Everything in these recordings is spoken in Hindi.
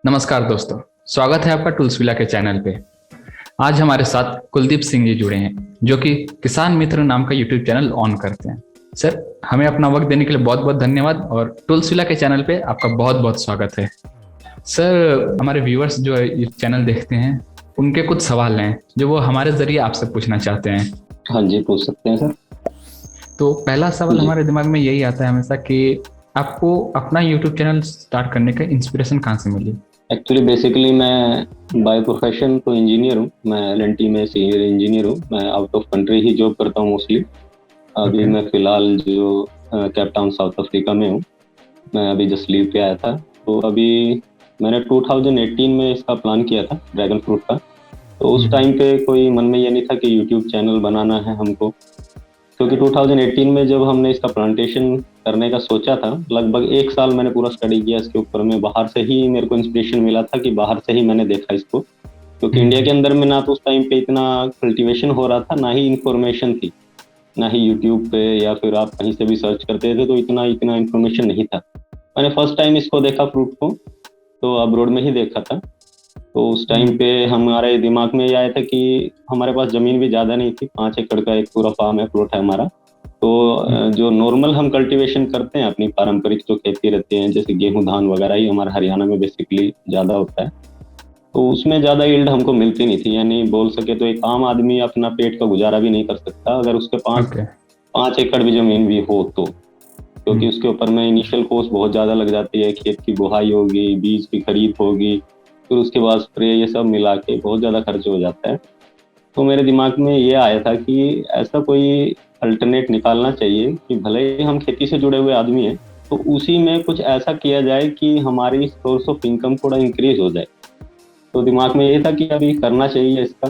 नमस्कार दोस्तों। स्वागत है आपका टूल्सविला के चैनल पे। आज हमारे साथ कुलदीप सिंह जी जुड़े हैं, जो कि किसान मित्र नाम का यूट्यूब चैनल ऑन करते हैं। सर, हमें अपना वक्त देने के लिए बहुत बहुत धन्यवाद और टूल्सविला के चैनल पे आपका बहुत बहुत स्वागत है। सर, हमारे व्यूअर्स जो ये चैनल देखते हैं, उनके कुछ सवाल हैं जो वो हमारे जरिए आपसे पूछना चाहते हैं। हाँ जी, पूछ सकते हैं सर। तो पहला सवाल जी, हमारे दिमाग में यही आता है हमेशा कि आपको अपना यूट्यूब चैनल स्टार्ट करने का इंस्पिरेशन कहाँ से मिली? एक्चुअली बेसिकली मैं बाय प्रोफेशन तो इंजीनियर हूँ। मैं एलएनटी में सीनियर इंजीनियर हूँ। मैं out of country he job करता हूँ मोस्टली। अभी ओके। मैं फिलहाल जो केप टाउन साउथ अफ्रीका में हूँ। मैं अभी जस्ट लीव पे आया था। तो अभी मैंने 2018 में इसका प्लान किया था, ड्रैगन फ्रूट का। तो उस टाइम पे कोई मन में ये नहीं था कि यूट्यूब चैनल बनाना है हमको, क्योंकि 2018 में जब हमने इसका प्लांटेशन करने का सोचा था, लगभग एक साल मैंने पूरा स्टडी किया इसके ऊपर में। बाहर से ही मेरे को इंस्पिरेशन मिला था कि बाहर से ही मैंने देखा इसको, क्योंकि इंडिया के अंदर में ना तो उस टाइम पे इतना कल्टीवेशन हो रहा था, ना ही इंफॉर्मेशन थी, ना ही यूट्यूब पे या फिर आप कहीं से भी सर्च करते थे तो इतना इतना इंफॉर्मेशन नहीं था। मैंने फर्स्ट टाइम इसको देखा फ्रूट को तो अब्रोड में ही देखा था। तो उस टाइम पे हमारे दिमाग में ये आया था कि हमारे पास जमीन भी ज़्यादा नहीं थी, 5 एकड़ का एक पूरा फार्म है, प्लॉट है हमारा। तो जो नॉर्मल हम कल्टीवेशन करते हैं अपनी पारंपरिक जो खेती रहती है, जैसे गेहूं धान वगैरह ही हमारे हरियाणा में बेसिकली ज़्यादा होता है। तो उसमें ज़्यादा यील्ड हमको मिलती नहीं थी, यानी बोल सके तो एक आम आदमी अपना पेट का गुजारा भी नहीं कर सकता अगर उसके पास ओके। 5 एकड़ भी जमीन भी हो तो, क्योंकि उसके ऊपर में इनिशियल कॉस्ट बहुत ज़्यादा लग जाती है। खेत की बुहाई होगी, बीज की खरीद होगी, फिर उसके बाद स्प्रे, ये सब मिला के बहुत ज़्यादा खर्च हो जाता है। तो मेरे दिमाग में ये आया था कि ऐसा कोई अल्टरनेट निकालना चाहिए कि भले ही हम खेती से जुड़े हुए आदमी हैं, तो उसी में कुछ ऐसा किया जाए कि हमारी सोर्स ऑफ इनकम थोड़ा इंक्रीज हो जाए। तो दिमाग में ये था कि अभी करना चाहिए इसका।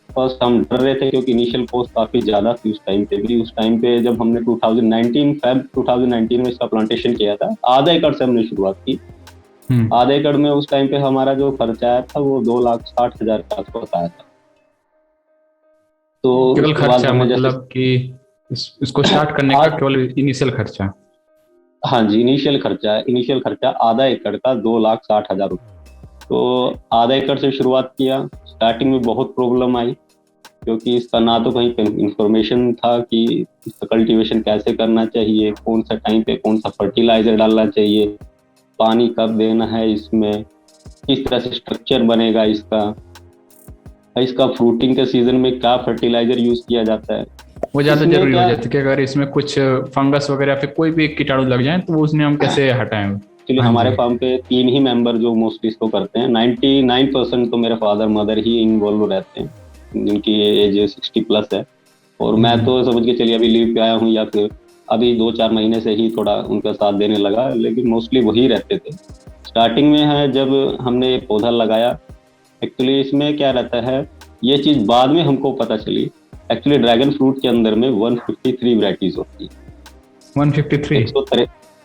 फर्स्ट हम डर रहे थे क्योंकि इनिशियल कॉस्ट काफ़ी ज़्यादा थी उस टाइम पे भी। उस टाइम पे जब हमने 2019 में इसका प्लांटेशन किया था, आधा एकड़ से हमने शुरुआत की। आधा एकड़ में उस टाइम पे हमारा जो खर्चा आया था वो 2,60,000 के आसपास आया था। तो केवल उसके बाद खर्चा हमने जैसे मतलब कि इसको स्टार्ट करने का आज, केवल इनिशियल खर्चा? हाँ जी, इनिशियल खर्चा आधा एकड़ का 2,60,000 रुपये। तो आधा एकड़ से शुरुआत किया। स्टार्टिंग में बहुत प्रॉब्लम आई, क्योंकि इसका ना तो कहीं पे इंफॉर्मेशन था कि इसका कल्टीवेशन कैसे करना चाहिए, कौन सा टाइम पे कौन सा फर्टिलाइजर डालना चाहिए, पानी कब देना है इसमें, किस तरह से स्ट्रक्चर बनेगा इसका, इसका फ्रूटिंग के सीजन में क्या फर्टिलाइजर यूज किया जाता है। वो ज़्यादा इसमें जरूरी हो क्या, जाती है कि अगर इसमें कुछ फंगस वगैरह या फिर कोई भी कीटाणु लग जाए तो उसने हम कैसे हटाएं? एक्चुअली हाँ हमारे जी। फार्म पे 3 ही मेंबर जो मोस्टली इसको करते हैं। 99% तो मेरे फादर मदर ही इन्वॉल्व रहते हैं, जिनकी एज 60+ है। और मैं तो समझ के चलिए अभी लीव पे आया हूँ, या फिर अभी 2-4 महीने से ही थोड़ा उनका साथ देने लगा, लेकिन मोस्टली वही रहते थे। स्टार्टिंग में है जब हमने ये पौधा लगाया, एक्चुअली इसमें क्या रहता है, ये चीज़ बाद में हमको पता चली। एक्चुअली ड्रैगन फ्रूट के अंदर में 153 वैरायटीज होती है। 153?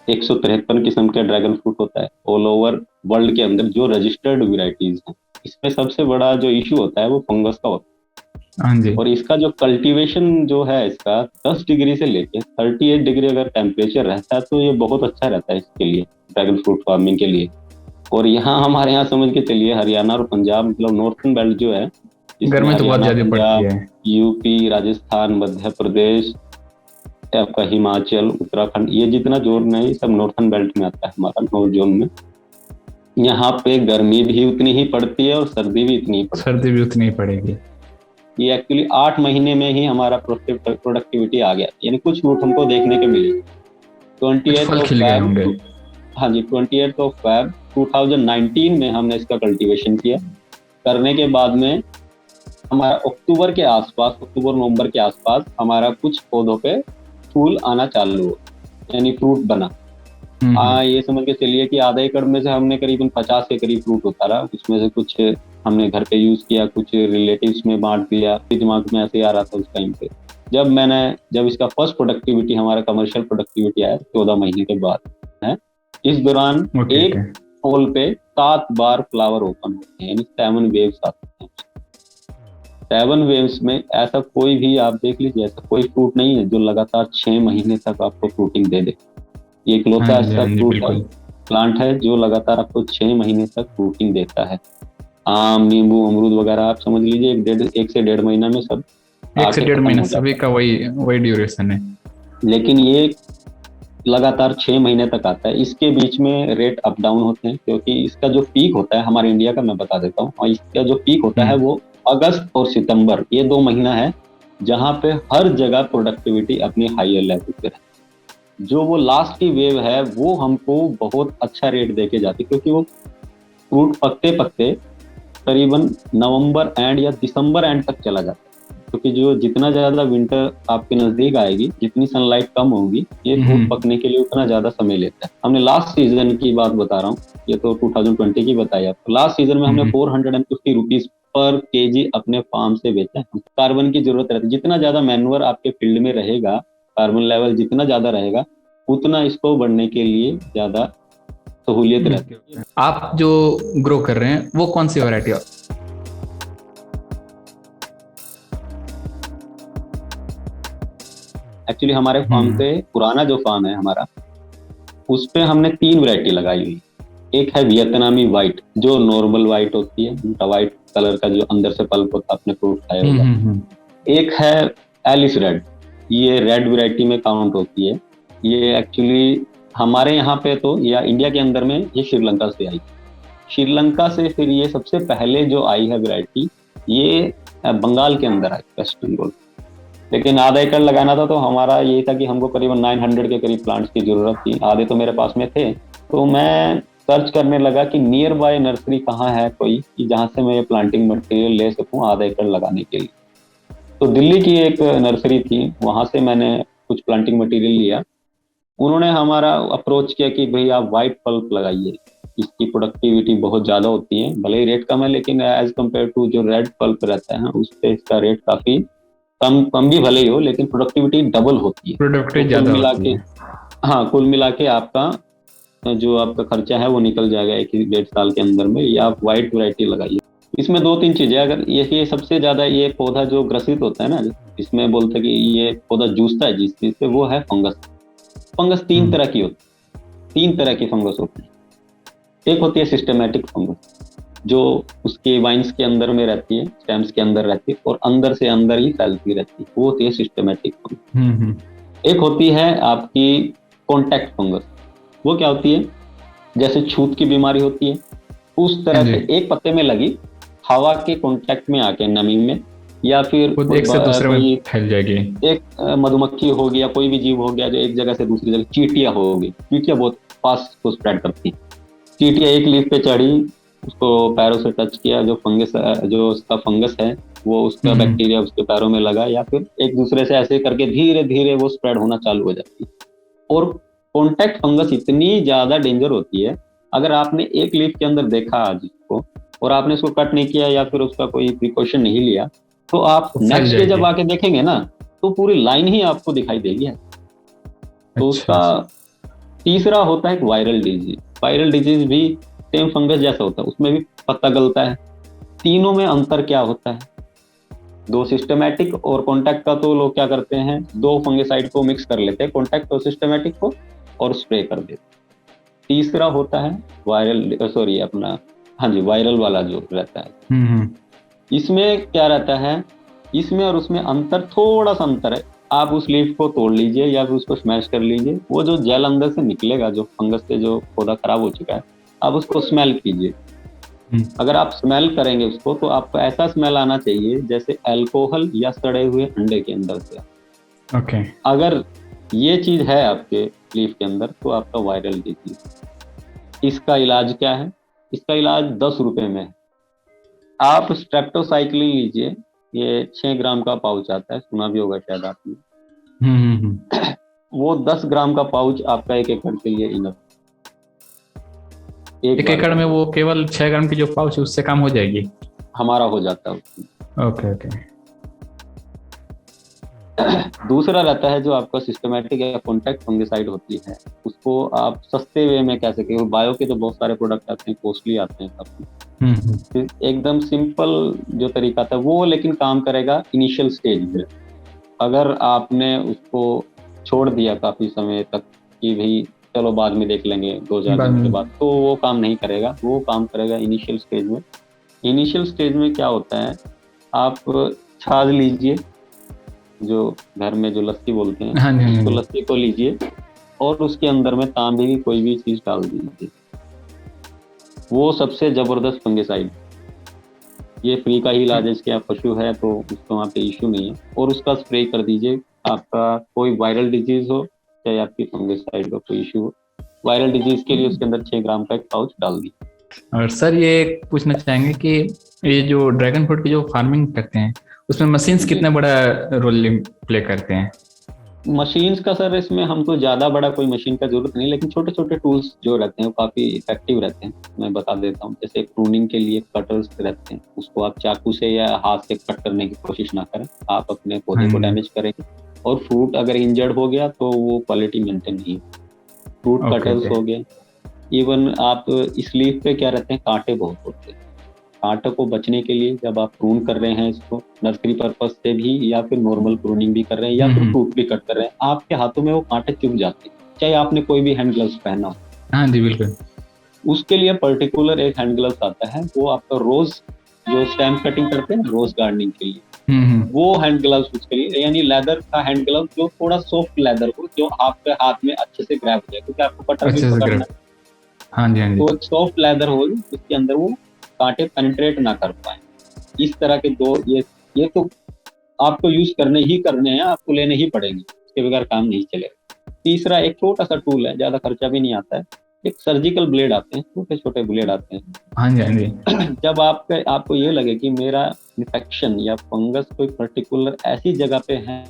153 किस्म का ड्रैगन फ्रूट होता है ऑल ओवर वर्ल्ड के अंदर, जो रजिस्टर्ड वैरायटीज हैं। इसमें सबसे बड़ा जो इशू होता है वो फंगस का होता हाँ जी। है। और इसका जो कल्टीवेशन जो है इसका 10 डिग्री से लेके 38 डिग्री अगर टेम्परेचर रहता है तो ये बहुत अच्छा रहता है इसके लिए, ड्रैगन फ्रूट फार्मिंग के लिए। और यहाँ हमारे यहाँ समझ के चलिए हरियाणा और पंजाब, मतलब नॉर्थन बेल्ट जो है, जिसमें गर्मी तो बहुत हरियाणा, ज़्यादा पड़ती पंजाब, है। यूपी, राजस्थान, मध्य प्रदेश, आपका हिमाचल, उत्तराखंड, ये जितना जोन है ये सब नॉर्थन बेल्ट में आता है हमारा, नॉर्थ जोन में। यहाँ पे गर्मी भी उतनी ही पड़ती है और सर्दी भी उतनी ही पड़ती सर्दी भी उतनी ही पड़ेगी। है। ये एक्चुअली 8 महीने में ही हमारा प्रोडक्टिविटी आ गया, यानी कुछ फ्रूट हमको देखने के मिले। ट्वेंटी कुछ एथ फल ऑफ खिल गए होंगे। फैब हाँ जी, 20 में हमने इसका कल्टीवेशन किया। करने के बाद में हमारा अक्टूबर नवंबर के आसपास हमारा कुछ पौधों पे फूल आना चालू हो, यानी फ्रूट बना। ये समझ के चलिए कि आधा एकड़ में से हमने करीबन 50 के करीब फ्रूट उतारा। उसमें से कुछ हमने घर पे यूज किया, कुछ रिलेटिव्स में बांट दिया। दिमाग में ऐसे आ रहा था उस टाइम पे। जब इसका फर्स्ट प्रोडक्टिविटी, हमारा कमर्शियल प्रोडक्टिविटी आया 14 महीने के बाद है। इस दौरान ओके एक ओके। फूल पे 7 बार फ्लावर ओपन होते हैं, यानी 7 वेव्स आते हैं। 7 वेव्स में ऐसा कोई भी आप देख लीजिए, ऐसा कोई फ्रूट नहीं है जो लगातार 6 महीने तक आपको फ्रूटिंग दे दे। ये हाँ इकलौता जी, ऐसा हाँ जी, फ्रूट है बिल्कुल। प्लांट है जो लगातार आपको 6 महीने तक फ्रूटिंग देता है। आम, नींबू, अमरूद वगैरह आप समझ लीजिए 1 से 1.5 महीना में सब 1 से 1.5 महीना हो जाता सभी का वही वही ड्यूरेशन है। लेकिन ये लगातार 6 महीने तक आता है। इसके बीच में रेट अप डाउन होते हैं, क्योंकि इसका जो पीक होता है हमारे इंडिया का, मैं बता देता हूँ, और इसका जो पीक होता है वो अगस्त और सितंबर, ये 2 महीना है जहाँ पे हर जगह प्रोडक्टिविटी अपनी हाईयर लेवल पे है। जो वो लास्ट की वेव है वो हमको बहुत अच्छा रेट देके जाती है, क्योंकि वो फ्रूट पकते पकते करीबन नवंबर एंड या दिसंबर एंड तक चला जाता है, क्योंकि जो जितना ज्यादा विंटर आपके नजदीक आएगी, जितनी सनलाइट कम होगी, ये फ्रूट पकने के लिए उतना ज्यादा समय लेता है। हमने लास्ट सीजन की बात बता रहा हूँ, ये तो 2020 की बताई आपको। लास्ट सीजन में हमने 450 रुपीज पर केजी अपने फार्म से बेचा है। कार्बन की जरूरत रहती है, जितना ज्यादा मैन्युअर आपके फील्ड में रहेगा, कार्बन लेवल जितना ज्यादा रहेगा, उतना इसको बढ़ने के लिए ज्यादा सहूलियत रहती है। आप जो ग्रो कर रहे हैं वो कौन सी वैरायटी है? एक्चुअली हमारे फार्म पे, पुराना जो फार्म है हमारा, उस पे हमने 3 वैरायटी लगाई हुई। एक है वियतनामी व्हाइट, जो नॉर्मल व्हाइट होती है, व्हाइट कलर का जो अंदर से पल्प होता है, आपने फ्रूट खाया होगा। एक है एलिस रेड, ये रेड वैरायटी में काउंट होती है। ये एक्चुअली हमारे यहाँ पे तो, या इंडिया के अंदर में, ये श्रीलंका से आई। श्रीलंका से फिर ये सबसे पहले जो आई है वैरायटी, ये बंगाल के अंदर आई, वेस्ट बंगाल। लेकिन आधा एकड़ लगाना था, तो हमारा यही था कि हमको करीबन 900 के करीब प्लांट्स की जरूरत थी। आधे तो मेरे पास में थे, तो मैं सर्च करने लगा कि नियर बाय नर्सरी कहाँ है कोई, कि जहाँ से मैं ये प्लांटिंग मटेरियल ले सकूँ आधा एकड़ लगाने के लिए। तो दिल्ली की एक नर्सरी थी, वहां से मैंने कुछ प्लांटिंग मटेरियल लिया। उन्होंने हमारा अप्रोच किया कि भाई आप व्हाइट पल्प लगाइए, इसकी प्रोडक्टिविटी बहुत ज्यादा होती है, भले ही रेट कम है, लेकिन एज कम्पेयर टू जो रेड पल्प रहता है उस पर इसका रेट काफी कम भी भले ही हो, लेकिन प्रोडक्टिविटी डबल होती है। प्रोडक्टिविटी ज्यादा होती है। हाँ, कुल मिला के आपका जो आपका खर्चा है वो निकल जाएगा 1-1.5 साल के अंदर में। या आप व्हाइट वैरायटी लगाइए। इसमें 2-3 चीजें, अगर ये सबसे ज्यादा ये पौधा जो ग्रसित होता है ना, इसमें बोलते हैं कि ये पौधा जूझता है जिस चीज से, वो है फंगस। फंगस 3 तरह की होती है, 3 तरह की फंगस होती है। एक होती है सिस्टमैटिक फंगस, जो उसके वाइन्स के अंदर में रहती है, स्टेम्स के अंदर रहती है, और अंदर से अंदर ही फैलती रहती है, वो होती है सिस्टमैटिक फंगस। एक होती है आपकी कॉन्टैक्ट फंगस। वो क्या होती है, जैसे छूत की बीमारी होती है, उस तरह से एक पत्ते में लगी, हवा के कॉन्टैक्ट में आके, नमी में, या फिर एक से दूसरे में फैल जाएगी। एक मधुमक्खी हो गया, कोई भी जीव हो गया जो एक जगह से दूसरी जगह, चींटियां हो गई, चींटियां बहुत फास्ट को स्प्रेड करती है। चींटियां एक लीफ पे चढ़ी, उसको पैरों से टच किया, जो उसका फंगस है वो, उसका बैक्टीरिया उसके पैरों में लगा, या फिर एक दूसरे से ऐसे करके धीरे धीरे वो स्प्रेड होना चालू हो जाती है। और कॉन्टैक्ट फंगस इतनी ज्यादा डेंजर होती है, अगर आपने एक लीफ के अंदर देखा आज इसको, और आपने इसको कट नहीं किया या फिर उसका कोई प्रिकॉशन नहीं लिया, तो आप नेक्स्ट डे जब आके देखेंगे ना, तो पूरी लाइन ही आपको दिखाई देगी। तो उसका तीसरा होता है वायरल डिजीज। वायरल डिजीज भी सेम फंगस जैसा होता है, उसमें भी पत्ता गलता है। तीनों में अंतर क्या होता है, दो सिस्टमैटिक और कॉन्टैक्ट का, तो लोग क्या करते हैं, 2 फंगिसाइड को मिक्स कर लेते हैं, कॉन्टैक्ट और सिस्टमैटिक को, और स्प्रे कर देते। तीसरा होता है वायरल वाला जो रहता है। इसमें क्या रहता है, इसमें और उसमें अंतर, थोड़ा सा अंतर है। आप उस लीफ को तोड़ लीजिए या फिर उसको स्मैश कर लीजिए, वो जो जेल अंदर से निकलेगा, जो फंगस से जो पौधा खराब हो चुका है, आप उसको स्मेल कीजिए। अगर आप स्मेल करेंगे उसको, तो आपको ऐसा स्मेल आना चाहिए जैसे अल्कोहल या सड़े हुए अंडे के अंदर से। अगर ये चीज है आपके लीफ के अंदर, तो आपका वायरल डिजीज। इसका इलाज क्या है, इसका इलाज 10 रुपए में है। आप स्ट्रेप्टोसाइक्लिन लीजिए, ये 6 ग्राम का पाउच आता है, सुना भी होगा शायद आपने। वो 10 ग्राम का पाउच आपका 1 एकड़ के लिए इनफ। 1 एकड़ में वो केवल 6 ग्राम की जो पाउच है उससे काम हो जाएगी, हमारा हो जाता है। ओके। दूसरा रहता है जो आपका सिस्टमैटिक या कॉन्टैक्ट फंगिसाइड होती है, उसको आप सस्ते वे में कह सके, बायो के तो बहुत सारे प्रोडक्ट आते हैं, कॉस्टली आते हैं काफी। एकदम सिंपल जो तरीका था वो, लेकिन काम करेगा इनिशियल स्टेज में। अगर आपने उसको छोड़ दिया काफी समय तक कि भाई चलो बाद में देख लेंगे 2000 बाद दिन के में। बाद, तो वो काम नहीं करेगा। वो काम करेगा इनिशियल स्टेज में। इनिशियल स्टेज में क्या होता है, आप छाछ लीजिए, जो घर में जो लस्सी बोलते हैं, हाँ जी, हाँ उसको जी। लस्सी को लीजिए और उसके अंदर में तांबे की कोई भी चीज डाल दीजिए। वो सबसे जबरदस्त फंगिसाइड। ये फ्री का ही इलाज है, इसके आप पशु है तो उसको वहाँ पे इश्यू नहीं है। और उसका स्प्रे कर दीजिए। आपका कोई वायरल डिजीज हो चाहे आपकी फंगिसाइड का कोई इश्यू हो, वायरल डिजीज के लिए उसके अंदर 6 ग्राम का एक पाउच डाल दीजिए। और सर ये पूछना चाहेंगे कि ये जो ड्रैगन फ्रूट की जो फार्मिंग करते हैं उसमें मशीन्स जी, कितना बड़ा रोल प्ले करते हैं? मशीन्स का सर इसमें हमको ज़्यादा बड़ा कोई मशीन का जरूरत नहीं, लेकिन छोटे छोटे टूल्स जो रहते हैं वो काफ़ी इफेक्टिव रहते हैं। मैं बता देता हूँ, जैसे प्रूनिंग के लिए कटर्स रहते हैं, उसको आप चाकू से या हाथ से कट करने की कोशिश ना करें, आप अपने पौधे को डैमेज करेंगे। और फ्रूट अगर इंजर्ड हो गया तो वो क्वालिटी मेंटेन नहीं है। Fruit okay cutters okay. हो गए। इवन आप इस लीफ पे क्या रहते हैं, कांटे बहुत होते हैं। कांटे को बचने के लिए जब आप प्रून कर रहे हैं इसको नर्सरी पर्पज से भी, या फिर नॉर्मल प्रूनिंग भी कर रहे हैं, या फिर फ्रूट भी कट कर रहे हैं, आपके हाथों में वो कांटे चुभ जाते हैं, चाहे आपने कोई भी हैंड ग्लव्स पहना हो। हाँ जी बिल्कुल। उसके लिए पर्टिकुलर एक हैंड ग्लव्स आता है, वो आपका रोज जो स्टेम कटिंग करते हैं रोज गार्डनिंग के लिए, वो हैंड ग्लव्स उसके लिए, यानी लेदर का हैंड ग्लव जो थोड़ा सॉफ्ट लेदर हो, जो आपके हाथ में अच्छे से ग्रैब हो जाए, क्योंकि आपको कटर भी अच्छे से पकड़ना ग्रेप। है। हाँ जी, हाँ जी। तो एक सॉफ्ट लेदर हो उसके अंदर वो कांटे पेनिट्रेट ना कर पाए। इस तरह के दो, ये तो आपको यूज करने ही करने हैं, आपको लेने ही पड़ेंगे, उसके बगैर काम नहीं चलेगा। तीसरा एक छोटा सा टूल है, ज्यादा खर्चा भी नहीं आता है, एक सर्जिकल ब्लेड आते हैं, छोटे छोटे ब्लेड आते हैं। हाँ जी, हाँ जी। जब आपको ये लगे कि मेरा इन्फेक्शन या फंगस कोई पर्टिकुलर ऐसी जगह पे है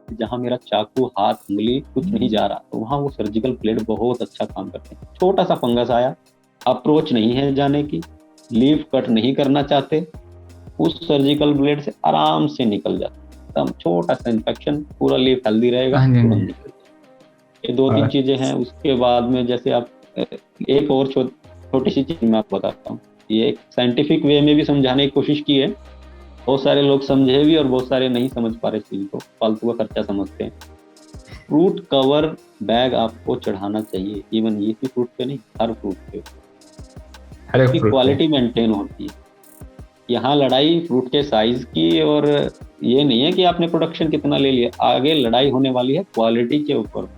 जहां मेरा चाकू, हाथ, उंगली कुछ नहीं जा रहा, तो वहां वो सर्जिकल ब्लेड बहुत अच्छा काम करते हैं। छोटा सा फंगस आया, अप्रोच नहीं है जाने की, लीफ कट नहीं करना चाहते, उस सर्जिकल ब्लेड से आराम से निकल जाता है। एकदम छोटा सा इन्फेक्शन, पूरा लीफ हेल्दी रहेगा, हाँ जी, हाँ तुरंत जी। निकल जाएगा। ये 2-3 चीजें हैं। उसके बाद में जैसे आप एक और छोटी सी चीज मैं आपको बताता हूँ। ये एक साइंटिफिक वे में भी समझाने की कोशिश की है, बहुत सारे लोग समझे भी और बहुत सारे नहीं समझ पा रहे इस चीज को, फालतू का खर्चा समझते हैं। फ्रूट कवर बैग आपको चढ़ाना चाहिए, इवन ये ही फ्रूट पे नहीं, हर फ्रूट पे, हर एक उसकी फ्रूट पे। क्वालिटी मेंटेन होती है। यहाँ लड़ाई फ्रूट के साइज की और ये नहीं है कि आपने प्रोडक्शन कितना ले लिया, आगे लड़ाई होने वाली है क्वालिटी के ऊपर।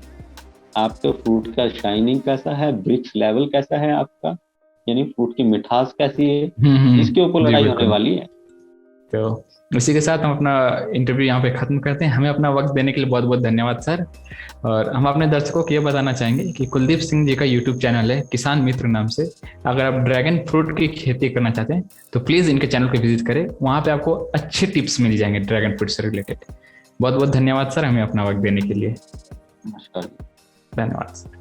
आपके फ्रूट का शाइनिंग कैसा है, ब्रिक्स लेवल कैसा है आपका, यानी फ्रूट की मिठास कैसी है, इसके ऊपर जी लड़ाई होने बिल्कुल। वाली है। तो इसी के साथ हम अपना इंटरव्यू यहाँ पे खत्म करते हैं। हमें अपना वक्त देने के लिए बहुत बहुत धन्यवाद सर। और हम अपने दर्शकों को ये बताना चाहेंगे कि कुलदीप सिंह जी का यूट्यूब चैनल है किसान मित्र नाम से। अगर आप ड्रैगन फ्रूट की खेती करना चाहते हैं तो प्लीज़ इनके चैनल को विजिट करें, वहाँ पे आपको अच्छे टिप्स मिल जाएंगे ड्रैगन फ्रूट से रिलेटेड। बहुत बहुत धन्यवाद सर हमें अपना वक्त देने के लिए। नमस्कार। धन्यवाद सर।